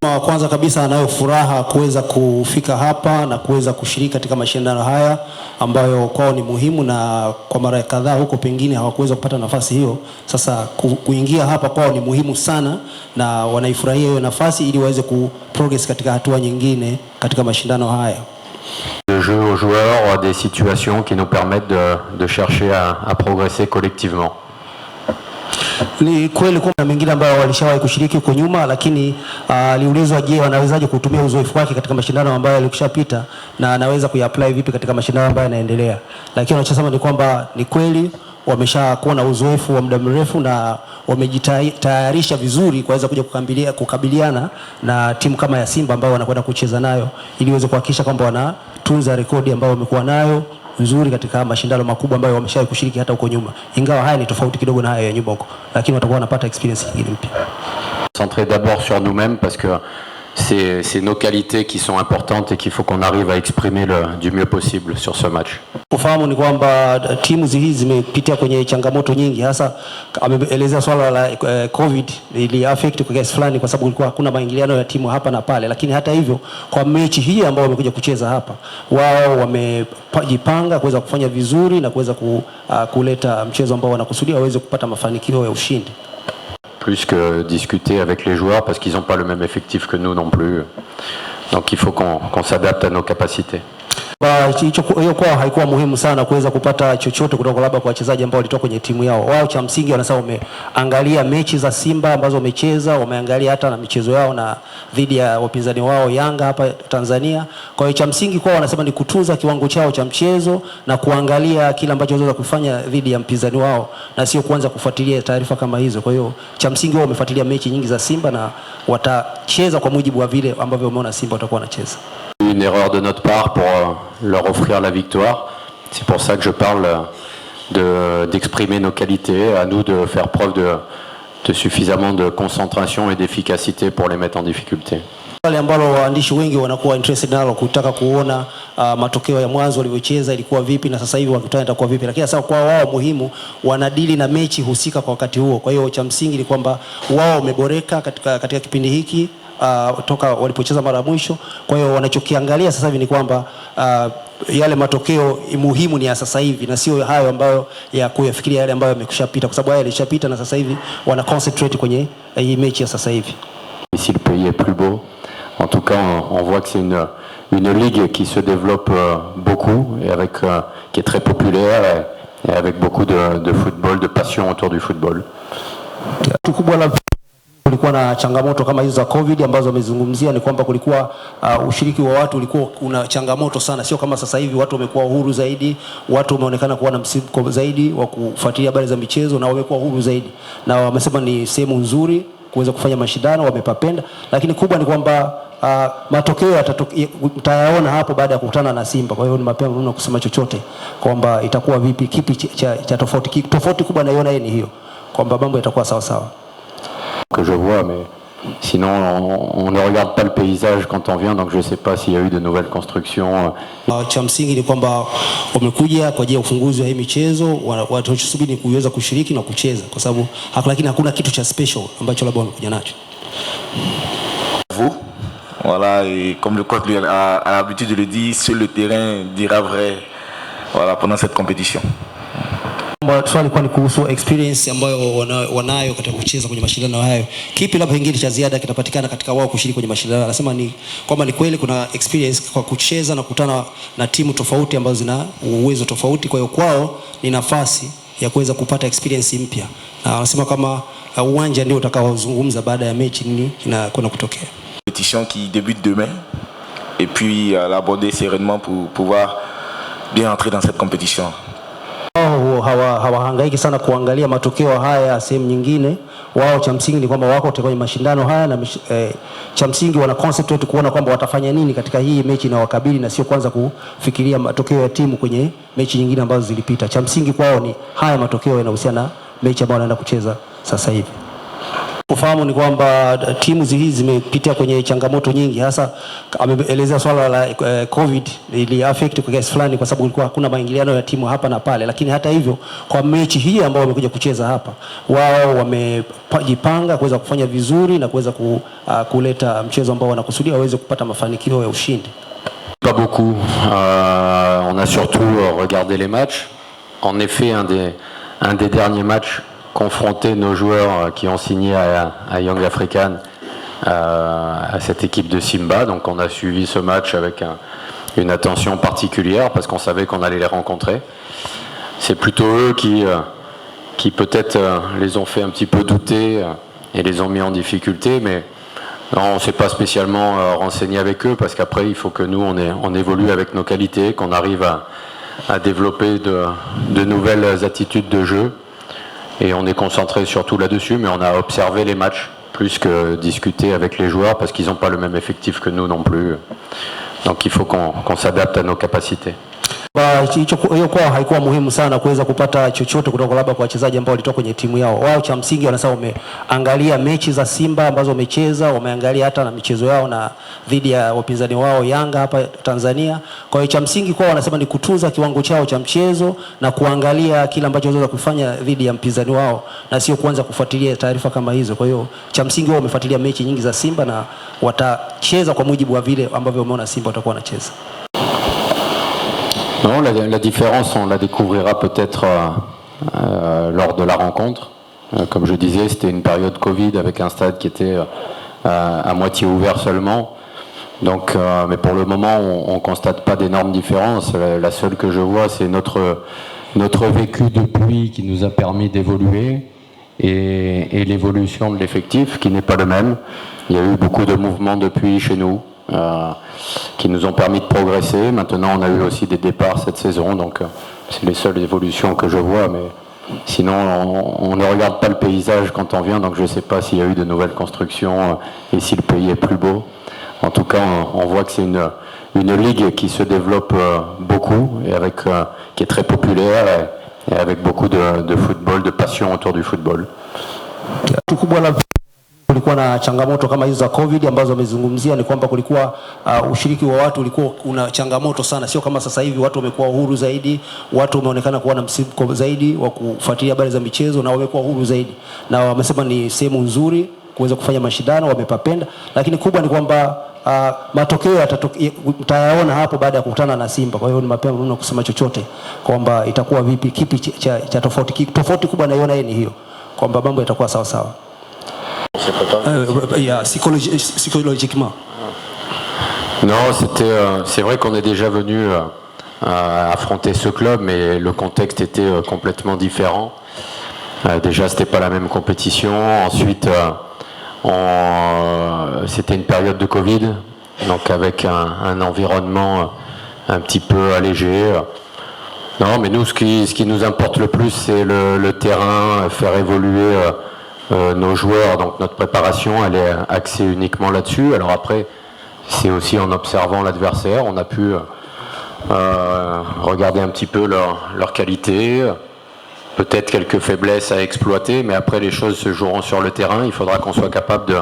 Kwanza kabisa anayo furaha kuweza kufika hapa na kuweza kushiriki katika mashindano haya ambayo kwao ni muhimu, na kwa mara kadhaa huko pengine hawakuweza kupata nafasi hiyo. Sasa kuingia hapa kwao ni muhimu sana na wanaifurahia hiyo nafasi ili waweze kuprogress katika hatua nyingine katika mashindano haya. Le jeu aux joueurs, des situations qui nous permettent de chercher à progresser collectivement. Ni kweli kuna mengine ambayo walishawahi kushiriki huko nyuma, lakini aliulizwa je, wanawezaje kutumia uzoefu wake katika mashindano ambayo yalikushapita na anaweza kuyapply vipi katika mashindano ambayo yanaendelea. Lakini wanachosema ni kwamba ni kweli wameshakuwa na uzoefu wa muda mrefu na wamejitayarisha vizuri kuweza kuja kukabiliana na timu kama ya Simba ambayo wanakwenda kucheza nayo, ili waweze kuhakikisha kwamba wanatunza rekodi ambayo wamekuwa nayo nzuri katika mashindano makubwa ambayo wameshawahi kushiriki hata huko nyuma. Ingawa haya ni tofauti kidogo na haya ya nyuma huko, lakini watakuwa wanapata experience nyingine mpya. Centrer d'abord sur nous-mêmes parce que c'est nos qualités qui sont importantes et qu'il faut qu'on arrive à exprimer du mieux possible sur ce match. Kufahamu ni kwamba timu hizi zimepitia kwenye changamoto nyingi, hasa ameelezea swala la COVID ili affect kwa kiasi fulani kwa sababu kulikuwa hakuna maingiliano ya timu hapa na pale, lakini hata hivyo kwa mechi hii ambayo wamekuja kucheza hapa, wao wamejipanga kuweza kufanya vizuri na kuweza kuleta mchezo ambao wanakusudia waweze kupata mafanikio ya ushindi. Plus que discuter avec les joueurs parce qu'ils n'ont pas le même effectif que nous non plus. Donc il faut qu'on s'adapte à nos capacités. Hiyo kwa haikuwa muhimu sana kuweza kupata chochote kutoka labda kwa wachezaji ambao walitoka kwenye timu yao. Wao cha msingi wanasema wameangalia mechi za Simba ambazo wamecheza, wameangalia hata na michezo yao na dhidi ya wapinzani wao Yanga hapa Tanzania. Kwa hiyo cha msingi kwa wanasema ni kutunza kiwango chao cha mchezo na kuangalia kile ambacho wanaweza kufanya dhidi ya mpinzani wao na sio kuanza kufuatilia taarifa kama hizo. Kwa hiyo cha msingi wao wamefuatilia mechi nyingi za Simba na watacheza kwa mujibu wa vile ambavyo wameona Simba watakuwa wanacheza. Une erreur de notre part pour leur offrir la victoire. C'est pour ça que je parle d'exprimer nos qualités, à nous de faire preuve de suffisamment de concentration et d'efficacité pour les mettre en difficulté. Wale ambao waandishi wengi wanakuwa interested nalo kutaka kuona matokeo ya mwanzo walivyocheza ilikuwa vipi na sasa hivi wakutana itakuwa vipi, lakini sasa kwa wao muhimu wanadili na mechi husika kwa wakati huo. Kwa hiyo cha msingi ni kwamba wao wameboreka katika kipindi hiki toka walipocheza mara mwisho. Kwa hiyo wanachokiangalia sasa hivi ni kwamba yale matokeo muhimu ni ya sasa hivi na sio hayo ambayo ya kuyafikiria yale ambayo yamekushapita, kwa sababu haya yalishapita na sasa hivi wana concentrate kwenye hii mechi ya sasa hivi. Ici le pays est plus beau. En tout cas, on voit que c'est une ligue qui se développe beaucoup et avec qui est très populaire et avec beaucoup de football, de passion autour du football. Kulikuwa na changamoto kama hizo za COVID ambazo wamezungumzia, ni kwamba kulikuwa ushiriki wa watu ulikuwa una changamoto sana, sio kama sasa hivi watu wamekuwa huru zaidi, watu wameonekana kuwa na msimko zaidi wa kufuatilia habari za michezo na wamekuwa huru zaidi, na wamesema ni sehemu nzuri kuweza kufanya mashindano, wamepapenda. Lakini kubwa ni kwamba matokeo mtayaona hapo baada ya kukutana na Simba. Kwa hiyo ni mapema mno kusema chochote kwamba itakuwa vipi, kipi cha tofauti. Tofauti kubwa naiona ni hiyo kwamba mambo yatakuwa sawa sawa. Que je vois, mais sinon on ne regarde pas le paysage quand on vient, donc je ne sais pas s'il y a eu de nouvelles constructions. Cha msingi ni kwamba wamekuja kwa ajili ya ufunguzi wa hii michezo, wanachosubiri kuweza kushiriki na kucheza, kwa sababu lakini hakuna kitu cha special ambacho labda wamekuja nacho. Vous, voilà, et comme le coach a l'habitude de le dire, sur le terrain dira vrai, voilà, pendant cette compétition. Swali kwa ni kuhusu experience ambayo wanayo katika kucheza kwenye mashindano hayo. Kipi labda kingine cha ziada kitapatikana katika wao kushiriki kwenye mashindano? Anasema ni kwamba ni kweli kuna experience kwa kucheza na kukutana na timu tofauti ambazo zina uwezo tofauti, kwa hiyo kwao ni nafasi ya kuweza kupata experience mpya. Na anasema kama uwanja ndio utakaozungumza baada ya mechi nini kinakwenda kutokea. Compétition qui débute demain et puis l'aborder sereinement pour pouvoir bien entrer dans cette compétition. Hawahangaiki sana kuangalia matokeo haya sehemu nyingine. Wao cha msingi ni kwamba wako kwenye mashindano haya na cha msingi wana concentrate kuona kwamba watafanya nini katika hii mechi na wakabili, na sio kwanza kufikiria matokeo ya timu kwenye mechi nyingine ambazo zilipita. Cha msingi kwao ni haya matokeo yanahusiana na mechi ambayo wanaenda kucheza sasa hivi. Ufahamu ni kwamba timu hizi zimepitia kwenye changamoto nyingi, hasa ameelezea swala la COVID ili affect kwa kiasi fulani, kwa sababu kulikuwa hakuna maingiliano ya timu hapa na pale, lakini hata hivyo kwa mechi hii ambao wamekuja kucheza hapa, wao wamejipanga kuweza kufanya vizuri na kuweza kuleta mchezo ambao wanakusudia waweze kupata mafanikio ya ushindi. Pas beaucoup. On a surtout regardé les matchs. En effet, un des derniers matchs confronter nos joueurs qui ont signé à Young African à cette équipe de Simba. Donc on a suivi ce match avec une attention particulière parce qu'on savait qu'on allait les rencontrer. C'est plutôt eux qui peut-être les ont fait un petit peu douter et les ont mis en difficulté, mais non, on ne s'est pas spécialement renseigné avec eux parce qu'après il faut que nous on évolue avec nos qualités, qu'on arrive à développer de nouvelles attitudes de jeu. Et on est concentré surtout là-dessus, mais on a observé les matchs plus que discuter avec les joueurs parce qu'ils n'ont pas le même effectif que nous non plus. Donc il faut qu'on s'adapte à nos capacités. Hiyo kwa haikuwa muhimu sana kuweza kupata chochote kutoka labda kwa wachezaji ambao walitoka kwenye timu yao. Wao cha msingi wanasema wameangalia mechi za Simba ambazo wamecheza, wameangalia hata na michezo yao na dhidi ya wapinzani wao Yanga hapa Tanzania. Kwa hiyo cha msingi kwa wanasema ni kutunza kiwango chao cha mchezo na kuangalia kila ambacho wanaweza kufanya dhidi ya mpinzani wao na sio kuanza kufuatilia taarifa kama hizo. Kwa hiyo cha msingi wao wamefuatilia mechi nyingi za Simba na watacheza kwa mujibu wa vile ambavyo wameona Simba watakuwa wanacheza. Non, la différence, on la découvrira peut-être lors de la rencontre. Comme je disais, c'était une période Covid avec un stade qui était à moitié ouvert seulement. Donc, mais pour le moment, on ne constate pas d'énormes différences. La seule que je vois, c'est notre vécu depuis qui nous a permis d'évoluer et l'évolution de l'effectif qui n'est pas le même. Il y a eu beaucoup de mouvements depuis chez nous. Qui nous ont permis de progresser. Maintenant, on a eu aussi des départs cette saison, donc c'est les seules évolutions que je vois, mais sinon, on ne regarde pas le paysage quand on vient, donc je ne sais pas s'il y a eu de nouvelles constructions et si le pays est plus beau. En tout cas, on voit que c'est une ligue qui se développe beaucoup, et qui est très populaire, et avec beaucoup de football, de passion autour du football. Kulikuwa na changamoto kama hizo za COVID ambazo wamezungumzia, ni kwamba kulikuwa ushiriki wa watu ulikuwa una changamoto sana, sio kama sasa hivi watu wamekuwa huru zaidi, watu wameonekana kuwa na msimko zaidi wa kufuatilia habari za michezo na wamekuwa huru zaidi, na wamesema ni sehemu nzuri kuweza kufanya mashindano, wamepapenda, lakini kubwa ni kwamba matokeo mtayaona hapo baada ya kukutana na Simba. Kwa hiyo ni mapema mno kusema chochote kwamba itakuwa vipi, kipi cha tofauti kubwa naiona ni hiyo kwamba mambo yatakuwa sawa sawa. Psychologiquement. Non, c'est vrai qu'on est déjà venu affronter ce club, mais le contexte était complètement différent. Déjà, c'était pas la même compétition. Ensuite, c'était une période de Covid, donc avec un environnement un petit peu allégé. Non, mais nous, ce qui nous importe le plus, c'est le terrain, faire évoluer nos joueurs, donc notre préparation, elle est axée uniquement là-dessus. Alors après, c'est aussi en observant l'adversaire, on a pu regarder un petit peu leur qualité, peut-être quelques faiblesses à exploiter, mais après les choses se joueront sur le terrain. Il faudra qu'on soit capable de